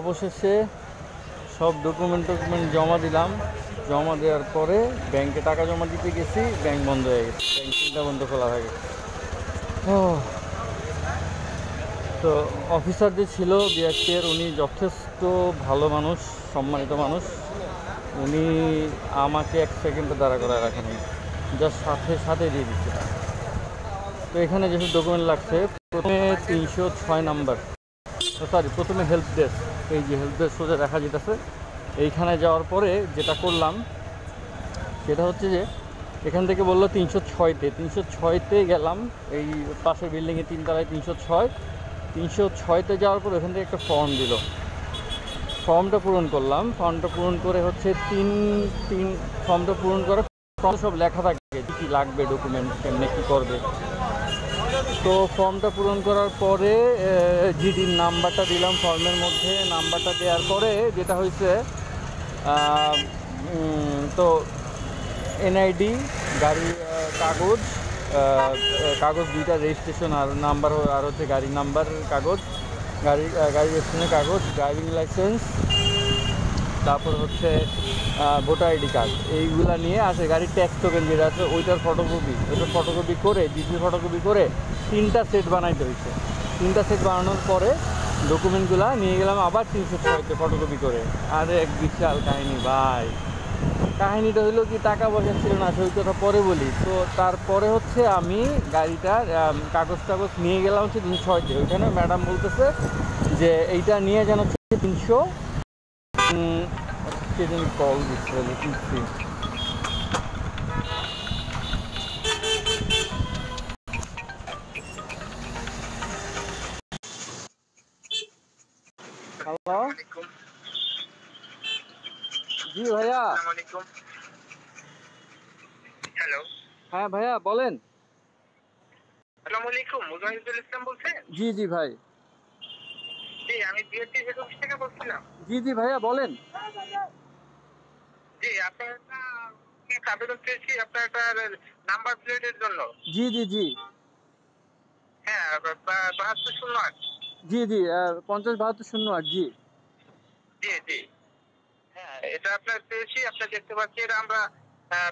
অবশেষে সব ডকুমেন্ট জমা দিলাম। জমা দেওয়ার পরে ব্যাংকে টাকা জমা দিতে গেছি, ব্যাংক বন্ধ হয়ে গেছে, ব্যাংক 3টা বন্ধ খোলা হয়ে গেছে। তো অফিসার যে ছিল বিআরটির, উনি যথেষ্ট ভালো মানুষ, সম্মানিত মানুষ। উনি আমাকে 1 সেকেন্ডে দাঁড়া করায় রাখেনি, জাস্ট সাথে সাথে দিয়ে দিচ্ছে। তো এখানে যেসব ডকুমেন্ট লাগছে, প্রথমে 306 নাম্বার, সরি প্রথমে হেল্প ডেস্ক, এই যে হেল্প ডেস্ক সোজা দেখা যেতেছে। এইখানে যাওয়ার পরে যেটা করলাম সেটা হচ্ছে যে এখান থেকে বললো 306তে গেলাম। এই পাশের বিল্ডিংয়ে 3 তলায় 306তে যাওয়ার পর ওখান থেকে একটা ফর্ম দিল, ফর্মটা পূরণ করলাম। ফর্মটা পূরণ করে হচ্ছে ফর্মটা পূরণ করে সব লেখা থাকে কী লাগবে, ডকুমেন্ট কেমনে কী করবে। তো ফর্মটা পূরণ করার পরে জিডির নাম্বারটা দিলাম ফর্মের মধ্যে। নাম্বারটা দেওয়ার পরে যেটা হয়েছে, তো এনআইডি, গাড়ির কাগজ 2টা, রেজিস্ট্রেশন আর নাম্বার, আর হচ্ছে গাড়ির নাম্বার কাগজ, গাড়ির রেজিস্ট্রেশনের কাগজ, ড্রাইভিং লাইসেন্স, তারপর হচ্ছে ভোটার আইডি কার্ড, এইগুলা নিয়ে আসে। গাড়ির ট্যাক্স টোকেন যেটা আছে ওইটার ফটোকপি করে, ডিজিটাল ফটোকপি করে 3টা সেট বানাইতে হয়েছে। 3টা সেট বানানোর পরে ডকুমেন্টগুলো নিয়ে গেলাম আবার 306তে ফটোকপি করে। আর এক বিশাল কাহিনী ভাই। কাহিনীটা হলো কি, টাকা পয়সা ছিল না, সেই কথা পরে বলি। তো তারপরে হচ্ছে আমি গাড়িটার কাগজ নিয়ে গেলাম হচ্ছে 306তে। ওইখানে ম্যাডাম বলতেছে যে এইটা নিয়ে যেন হচ্ছে 300 কল দিচ্ছে। হ্যালো, জি ভাইয়া। হ্যালো, হ্যাঁ ভাইয়া বলেন। আসসালামু আলাইকুম, মুজাহিদুল ইসলাম বলছেন? জি জি ভাই। জি, আমি বিএসটি হেড অফিস থেকে বলছিলাম। জি জি ভাইয়া বলেন। জি, আপনার একটা আবেদন পেয়েছি আপনার একটা নাম্বার প্লেটের জন্য। জি জি জি হ্যাঁ, 7208। জি জি 50 72 08। জি জি জি, হ্যাঁ এটা আপনার পেয়েছি, আপনার দেখতে পাচ্ছি। এটা আমরা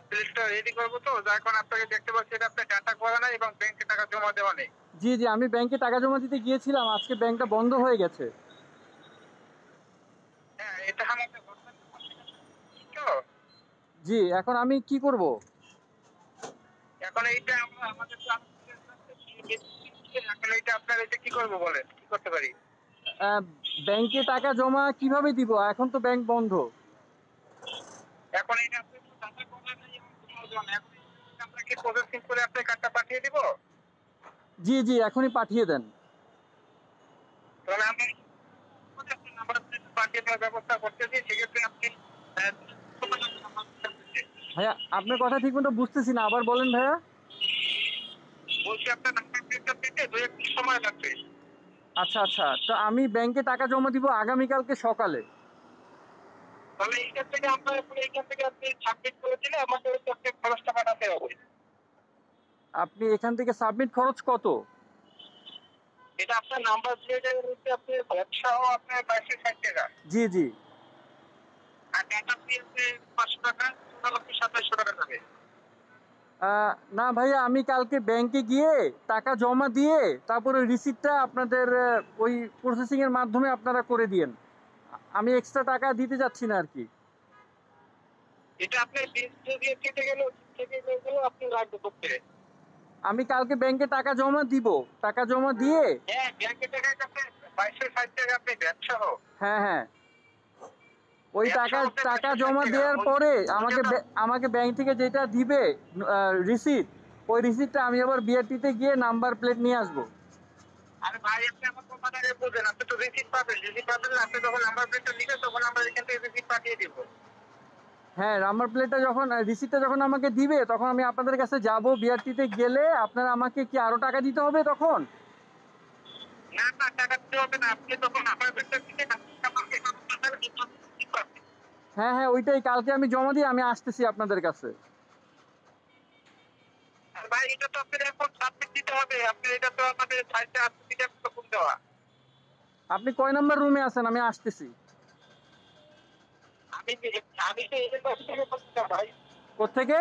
প্লেটটা রেডি করবো, তো যার কারণে আপনাকে দেখতে পাচ্ছি এটা আপনার ডাটা করা নাই এবং ব্যাংকে টাকা জমা দেওয়া নেই। জি জি আমি ব্যাংকে টাকা জমা দিতে গিয়েছিলাম, আজকে ব্যাংকটা বন্ধ হয়ে গেছে। হ্যাঁ, এটা আমাদের তো জি, এখন আমি কি করব? এখন এইটা আমরা আমাদের তো এখন এইটা আপনার এটা কি করবো বলেন, কি করতে পারি? ব্যাংকে টাকা জমা কিভাবে দিব? এখন তো ব্যাংক বন্ধ। এখন এইটা আপনি তো ডাটা করা নাই এবং জমা দেওয়া নাই। এখন আমরা কি প্রসেসিং করে আপনার কার্ডটা পাঠিয়ে দিব? জি জি এখনই পাঠিয়ে দেন। তাহলে আমরা আপনার নাম্বার পাঠিয়ে দেওয়ার ব্যবস্থা করতেছি। সেক্ষেত্রে আপনি ভাইয়া আপনার কথা ঠিক মতো বুঝতেছি না, আবার বলেন ভাইয়া। বলছি আপনার নাম্বার প্লেটটা পেতে 2-1 দিন সময় লাগবে। আচ্ছা আচ্ছা, তো আমি ব্যাংকে টাকা জমা দিব আগামীকালকে সকালে। তাহলে এইখান থেকে আমরা এইখান থেকে আপনি সাবমিট করে দিলে আমাদের আপনি খরচটা পাঠাতে হবে। আপনি এখান থেকে সাবমিট খরচ কত? এটা আপনার নাম্বার প্লেটের মধ্যে আপনি ব্যবসাও আপনার 2260 টাকা, জি জি আর ডাটা ফি আছে 500 টাকা, টোটাল আপনি 2700 টাকা যাবে। না ভাইয়া, আমি কালকে ব্যাংকে গিয়ে টাকা জমা দিয়ে তারপরে রিসিপ্টটা আপনাদের ওই প্রসেসিংয়ের মাধ্যমে আপনারা করে দিয়েন। আমি এক্সট্রা টাকা দিতে যাচ্ছি না আর কি। এটা আপনি দিয়ে কেটে গেলেও আপনি রাখবে করতে। আমি কালকে ব্যাংকে টাকা জমা দিব, টাকা জমা দিয়ে হ্যাঁ, ব্যাংকে টাকা আপনি 2260 টাকা আপনি ব্যবসা হোক। হ্যাঁ হ্যাঁ ওই টাকা ব্যবসা হচ্ছে টাকা 2260 জমা টাকা। দেওয়ার পরে আমাকে ব্যাংক থেকে যেটা দিবে রিসিপ্ট, ওই রিসিপ্টটা আমি আবার বিআরটিতে গিয়ে নাম্বার প্লেট নিয়ে আসবো। আরে ভাই, আপনি আমার কথাটা বুঝেন। আপনি তো রিসিপ্ট পাবেন, আপনি যখন নাম্বার প্লেটটা নিবেন তখন আমরা এখান থেকে রিসিপ্ট পাঠিয়ে দিব। হ্যাঁ, নাম্বার প্লেটটা যখন রিসিপ্টটা যখন আমাকে দিবে তখন আমি আপনাদের কাছে যাব। বিআরটিতে গেলে আপনারা আমাকে কি আরো টাকা দিতে হবে তখন? না না, টাকা দিতে হবে না। আপনি তখন নাম্বার প্লেটটা দিবেন, হ্যাঁ হ্যাঁ ওইটাই, কালকে আমি জমা দিয়ে আমি আসতেছি আপনাদের কাছে। আর ভাই এটা তো আপনার এখন সাবমিট দিতে হবে। আপনি এটা তো আমাদের সাইটে আপনি দিতে হবে দেওয়া। আপনি কয় নাম্বার রুমে আছেন? আমি আসতেছি। আমি আমি তো এদের কাছ থেকে বলছি না ভাই, কোত্থেকে?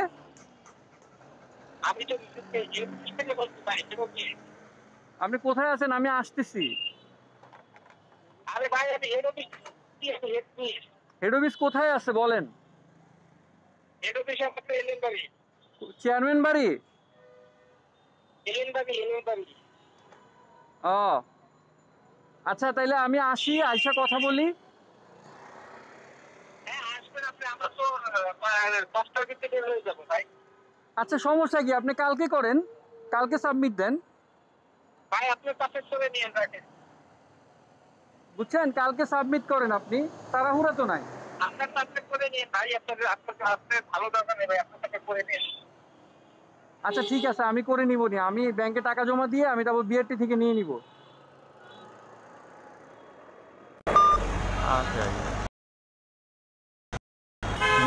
আমি তো এদের থেকে বলছি ভাই, আপনি কোথায় আছেন? আমি আসতেছি। আরে ভাই আমি হেড অফিস হেড অফিস কোথায় আছে বলেন? হেড অফিস আমাদের এলেন বাড়ি, চেয়ারম্যান বাড়ি? এলেন বাড়ি। ও আচ্ছা, তাইলে আমি আসি, আইসা কথা বলি। হ্যাঁ আসবেন আপনি, আমরা তো 10টার ভিতরে বের হয়ে যাবো ভাই। আচ্ছা সমস্যা কি, আপনি কালকে করেন, কালকে সাবমিট দেন। ভাই আপনার কাছে করে নিয়ে রাখেন, বুঝছেন, কালকে সাবমিট করেন, আপনি তাড়াহুড়া তো নাই। আপনার কাছে করে নিয়ে ভাই, আপনার ভালো দরকার নেই ভাই, আপনার কাছে করে নিয়ে। আচ্ছা ঠিক আছে, আমি করে নিব নি, আমি ব্যাংকে টাকা জমা দিয়ে আমি তারপর বিআরটি থেকে নিয়ে নিব। আচ্ছা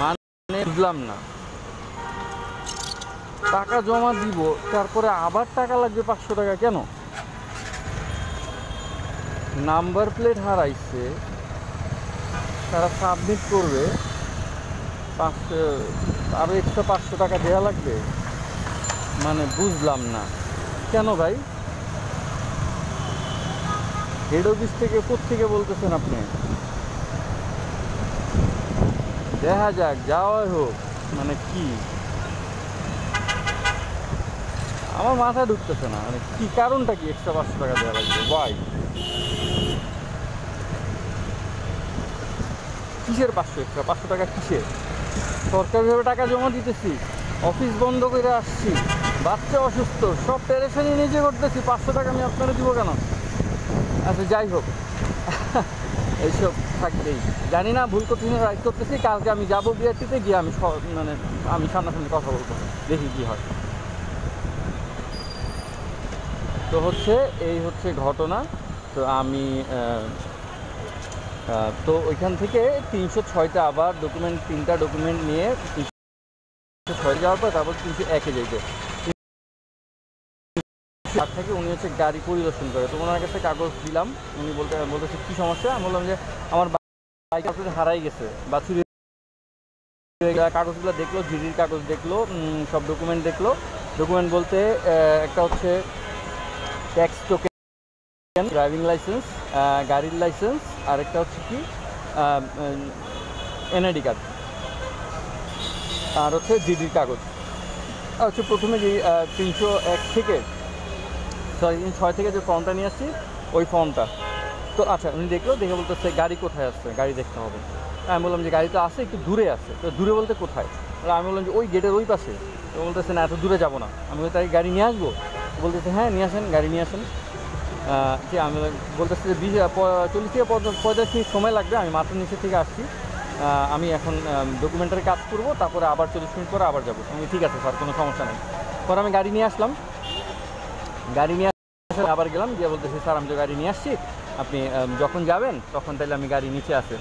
মানে বুঝলাম না, টাকা জমা দিব তারপরে আবার টাকা লাগবে 500 টাকা কেন? নাম্বার প্লেট হারাইছে, তারা সাবমিট করবে, 500 আরও এক্সট্রা 500 টাকা দেওয়া লাগবে, মানে বুঝলাম না কেন ভাই? হেড অফিস থেকে কোত্থেকে বলতেছেন আপনি? দেখা যাক, যাওয়াই হোক, মানে কি আমার মাথা ঢুকতেছে না, মানে কি কারণটা কি এক্সট্রা 500 টাকা দেওয়া লাগবে? ভাই কিসের 500 এক্সট্রা 500 টাকা কিসের? সরকারিভাবে টাকা জমা দিতেছি, অফিস বন্ধ করে আসছি, বাচ্চা অসুস্থ, সব পেরেশানি নিজে করতেছি, 500 টাকা আমি আপনারা দিব কেন? আচ্ছা যাই হোক, এইসব থাকবেই, জানি না ভুল করতেছি না রাইট করতেছি। কালকে আমি যাবো বিআরটিতে গিয়ে আমি মানে আমি সামনাসামনি কথা বলবো, দেখি কি হয়। তো হচ্ছে এই হচ্ছে ঘটনা। তো আমি তো ওইখান থেকে 306টা আবার ডকুমেন্ট, 3টা ডকুমেন্ট নিয়ে 306 যাওয়ার পর তারপর 301-এ যাইতে তার থেকে উনি হচ্ছে গাড়ি পরিদর্শন করে। তো ওনার কাছে কাগজ দিলাম, উনি বলতেছে কী সমস্যা। আমি বললাম যে আমার বাইক আপনাদের হারাই গেছে বা চুরি, কাগজগুলো দেখলো, জিডির কাগজ দেখলো, সব ডকুমেন্ট দেখলো। ডকুমেন্ট বলতে একটা হচ্ছে ট্যাক্স টোকেন, ড্রাইভিং লাইসেন্স, গাড়ির লাইসেন্স, আর একটা হচ্ছে কি এনআইডি কার্ড, আর হচ্ছে জিডির কাগজ। আর হচ্ছে প্রথমে যে 301 থেকে 6 থেকে যে ফর্মটা নিয়ে আসছি ওই ফর্মটা। তো আচ্ছা উনি দেখলো, দেখে বলতেছে গাড়ি কোথায় আসছে, গাড়ি দেখতে হবে। আমি বললাম যে গাড়ি তো আসে, একটু দূরে আছে। তো দূরে বলতে কোথায়? আমি বললাম যে ওই গেটের ওই পাশে। তো বলতেছে না, এত দূরে যাবো না। আমি বলি তাই গাড়ি নিয়ে আসবো? বলতেছে হ্যাঁ নিয়ে আসেন, গাড়ি নিয়ে আসেন। যে আমি বলতেছি যে 40 থেকে 45 মিনিট সময় লাগবে, আমি মাত্র নিচে থেকে আসছি, আমি এখন ডকুমেন্টারি কাজ করবো, তারপরে আবার 40 মিনিট পরে আবার যাবো। আমি ঠিক আছে স্যার, কোনো সমস্যা নেই। পরে আমি গাড়ি নিয়ে আসলাম, গাড়ি নিয়ে আবার গেলাম, গিয়ে বলতেছি স্যার আমি তো গাড়ি নিয়ে আসছি, আপনি যখন যাবেন তখন তাহলে আমি গাড়ি নিচে আসে।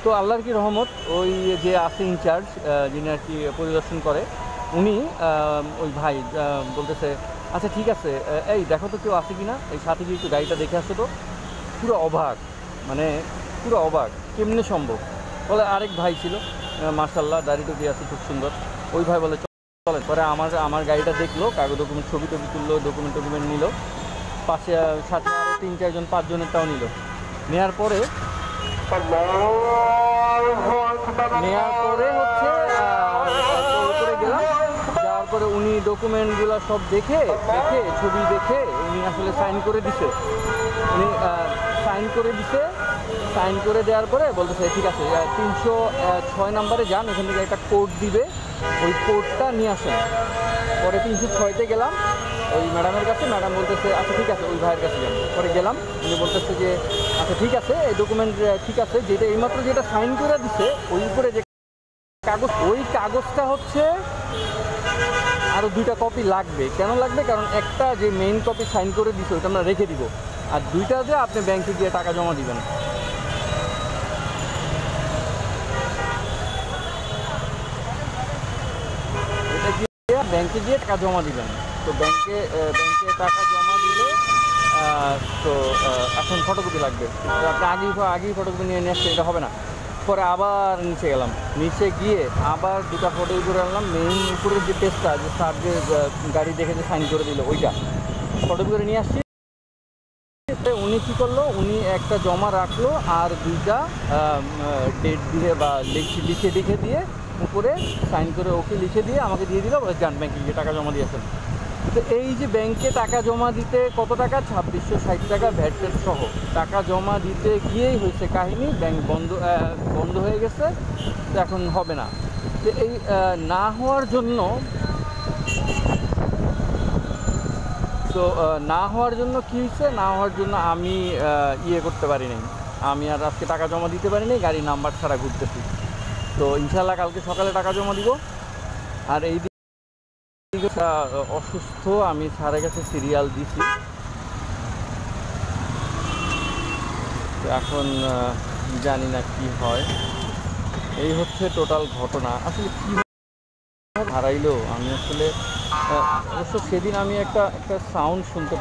তো আল্লাহর কি রহমত, ওই যে আছে ইনচার্জ, যিনি আর কি পরিদর্শন করে, উনি ওই ভাই বলতেছে আচ্ছা ঠিক আছে, এই দেখো তো কেউ আছে কি না, এই সাথে গিয়ে একটু গাড়িটা দেখে আসো তো। পুরো অবাক, মানে পুরো অবাক, কেমনে সম্ভব। বলে আরেক ভাই ছিল, মার্শাল্লাহ দাড়ি টুপি আছে খুব সুন্দর, ওই ভাই বলে চলে। পরে আমার গাড়িটা দেখলো, কাগজ ডকুমেন্ট ছবি টবি তুললো, ডকুমেন্ট নিল, পাশে সাথে আরও 3-4 জন 5 জনেরটাও নিল। নেওয়ার পরে হচ্ছে উপরে গেলাম, যাওয়ার পরে উনি ডকুমেন্টগুলো সব দেখে ছবি দেখে উনি আসলে সাইন করে দিছে। উনি সাইন করে দেওয়ার পরে বলতেছে ঠিক আছে 306 নম্বরে যান, ওখান থেকে একটা কোড দিবে, ওই কোডটা নিয়ে আসেন। পরে 306-তে গেলাম ওই ম্যাডামের কাছে, ম্যাডাম বলতেছে আচ্ছা ঠিক আছে ওই ভাইয়ের কাছে যান। পরে গেলাম, উনি বলতেছে যে আচ্ছা ঠিক আছে এই ডকুমেন্ট ঠিক আছে, যেটা এইমাত্র যেটা সাইন করে দিছে ওই উপরে যে কাগজ, ওই কাগজটা হচ্ছে আরও 2টা কপি লাগবে। কেন লাগবে? কারণ একটা যে মেইন কপি সাইন করে দিছে ওইটা আমরা রেখে দিব, আর 2টা যে আপনি ব্যাংকে গিয়ে টাকা জমা দিবেন। এটা গিয়ে ব্যাংকে গিয়ে টাকা জমা দিবেন। তো ব্যাংকে টাকা জমা দিলে তো এখন ফটোকপি লাগবে। তো আপনি আগেই ফটোকপি নিয়ে আসছে, এটা হবে না। পরে আবার নিচে গেলাম, নিচে গিয়ে আবার দুটো ফটো করে আনলাম। মেইন উপরের যে পেজটা, যে স্যার যে গাড়ি দেখে যে সাইন করে দিল, ওইটা ফটো করে নিয়ে আসছি। উনি কী করলো, উনি একটা জমা রাখলো আর দুইটা ডেট দিয়ে বা লিখে দিয়ে উপরে সাইন করে ওকে লিখে দিয়ে আমাকে দিয়ে দিল, বলে যান ব্যাংকে গিয়ে টাকা জমা দিয়েছেন। তো এই যে ব্যাংকে টাকা জমা দিতে কত টাকা, 2660 টাকা ভ্যাট সহ টাকা জমা দিতে গিয়েই হয়েছে কাহিনী, ব্যাংক বন্ধ হয়ে গেছে। তো এখন হবে না। তো এই না হওয়ার জন্য কী হয়েছে, না হওয়ার জন্য আমি ইয়ে করতে পারি নাই, আমি আর আজকে টাকা জমা দিতে পারি নাই, গাড়ির নাম্বার ছাড়া ঘুরতেছি। তো ইনশাল্লাহ কালকে সকালে টাকা জমা দিব। আর এই অসুস্থ, আমি স্যারের কাছে সিরিয়াল দিছি। তো এখন জানি না কি হয়। এই হচ্ছে টোটাল ঘটনা। আসলে কি হারাইলো, আমি আসলে অবশ্য সেদিন আমি একটা সাউন্ড শুনতে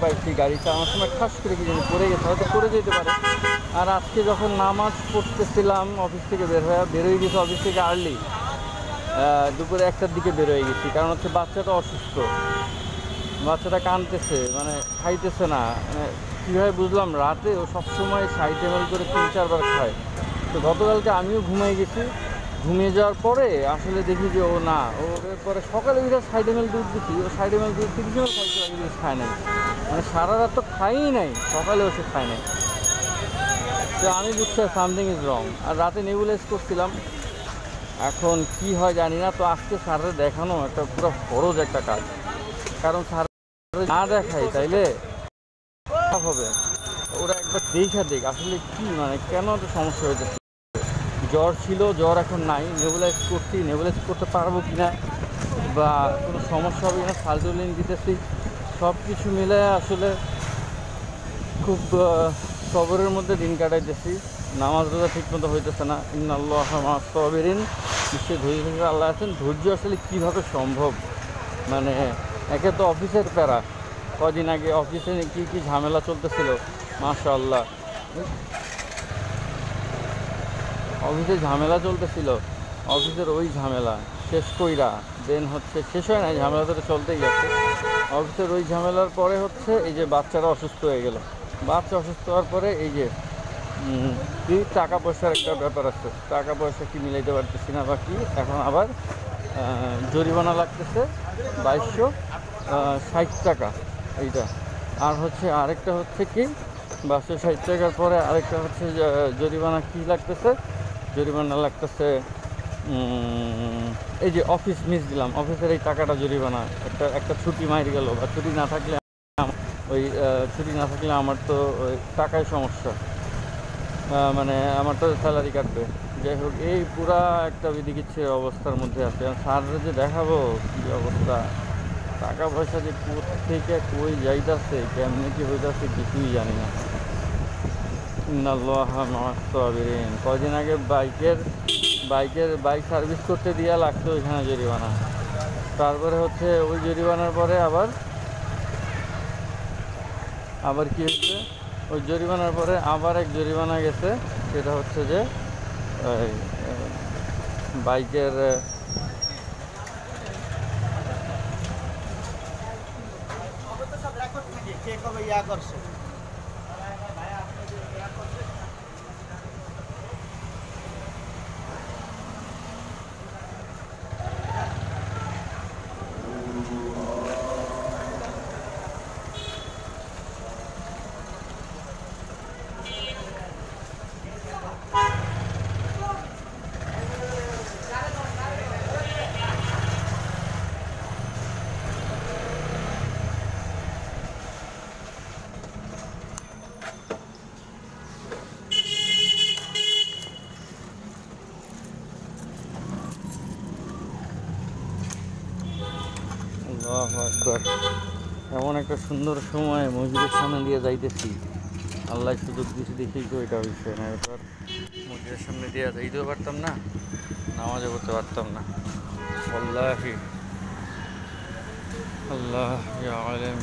পাইছি গাড়ি চালানোর সময়, ঠাস করে কি জানি পড়ে গেছে, হয়তো পড়ে যেতে পারে। আর আজকে যখন নামাজ পড়তেছিলাম অফিস থেকে বেরোয় গেছি, অফিস থেকে আর্লি দুপুরে 1টার দিকে বেরোয় গেছি। কারণ হচ্ছে বাচ্চাটা অসুস্থ, বাচ্চাটা কাঁদতেছে, মানে খাইতেছে না। মানে কীভাবে বুঝলাম, রাতে ও সবসময় 60 ml করে 3-4 বার খায়। তো গতকালকে আমিও ঘুমিয়ে যাওয়ার পরে আসলে দেখি যে ও না, ওর পরে সকালে ওইটা 60 ml দুধ দিচ্ছি, ও 60 ml দুধ 30 ml খাইছে, খায় নাই। মানে সারা রাত তো খাইই নাই, সকালেও সে খায় নাই। তো আমি বুঝছি সামথিং ইজ রং। আর রাতে নেবুলাইজ করছিলাম, এখন কি হয় জানি না। তো আজকে স্যারের দেখানো একটা পুরো ফরজ একটা কাজ, কারণ স্যার না দেখাই তাইলে হবে। ওরা একবার দেখ আসলে কি, মানে কেন একটা সমস্যা হয়েছে। জ্বর ছিল, জ্বর এখন নাই, নেবুলাইজ করতে পারবো কি না, বা কোনো সমস্যা হবে কিনা, সালটোলিন দিতেছি, সব কিছু মিলে আসলে খুব সবরের মধ্যে দিন কাটাইতেছি। নামাজ রোজা ঠিক মতো হইতেছে না। ইন্নাল্লাহ মা'আস সাবিরিন, নিশ্চয়ই ধৈর্য আল্লাহ আছেন। ধৈর্য আসলে কীভাবে সম্ভব, মানে একে তো অফিসের প্যারা, কদিন আগে অফিসে কী ঝামেলা চলতেছিল, মাশাআল্লাহ অফিসের ওই ঝামেলা শেষ কইরা দেন হচ্ছে, শেষ হয় না, ঝামেলা তো চলতেই যাচ্ছে। অফিসের ওই ঝামেলার পরে হচ্ছে এই যে বাচ্চারা অসুস্থ হয়ে গেল। বাচ্চা অসুস্থ হওয়ার পরে এই যে টাকা পয়সার একটা ব্যাপার আছে, টাকা পয়সা কি মিলাইতে পারতেছি না, বা কি এখন আবার জরিমানা লাগতেছে 2260 টাকা এইটা। আর হচ্ছে আরেকটা হচ্ছে কি, 2260 টাকার পরে আরেকটা হচ্ছে জরিমানা কি লাগতেছে, জরিমানা লাগতেছে এই যে অফিস মিস দিলাম, অফিসের এই টাকাটা জরিমানা। একটা ছুটি মারি গেল, বা ছুটি না থাকলে আমার তো ওই টাকায় সমস্যা, মানে আমার তো স্যালারি কাটবে। যাই হোক, এই পুরা একটা বিধিকিচ্ছির অবস্থার মধ্যে আছে। স্যাররা যে দেখাবো কী অবস্থা, টাকা পয়সা যে থেকে কই যাইতেছে, কেমনি কি হইতেছে কিছুই জানি না। ইন্নাল্লাহ মা'আস সাবিরিন। কদিন আগে বাইক সার্ভিস করতে দিয়া লাগতো ওইখানে জরিমানা। তারপরে হচ্ছে ওই জরিমানার পরে আবার কি হচ্ছে, ওই জরিমানার পরে আবার এক জরিমানা গেছে, সেটা হচ্ছে যে বাইকের আল্লাহু আকবার। এমন একটা সুন্দর সময় মসজিদের সামনে দিয়ে যাইতেছি, আল্লাহ সুযোগ দিয়েছি দেখেই তো এটা হয়েছে, না এবার মসজিদের সামনে দিয়ে যাইতেও পারতাম না, নামাজও করতে পারতাম না। আল্লাহ ইয়া আলিম।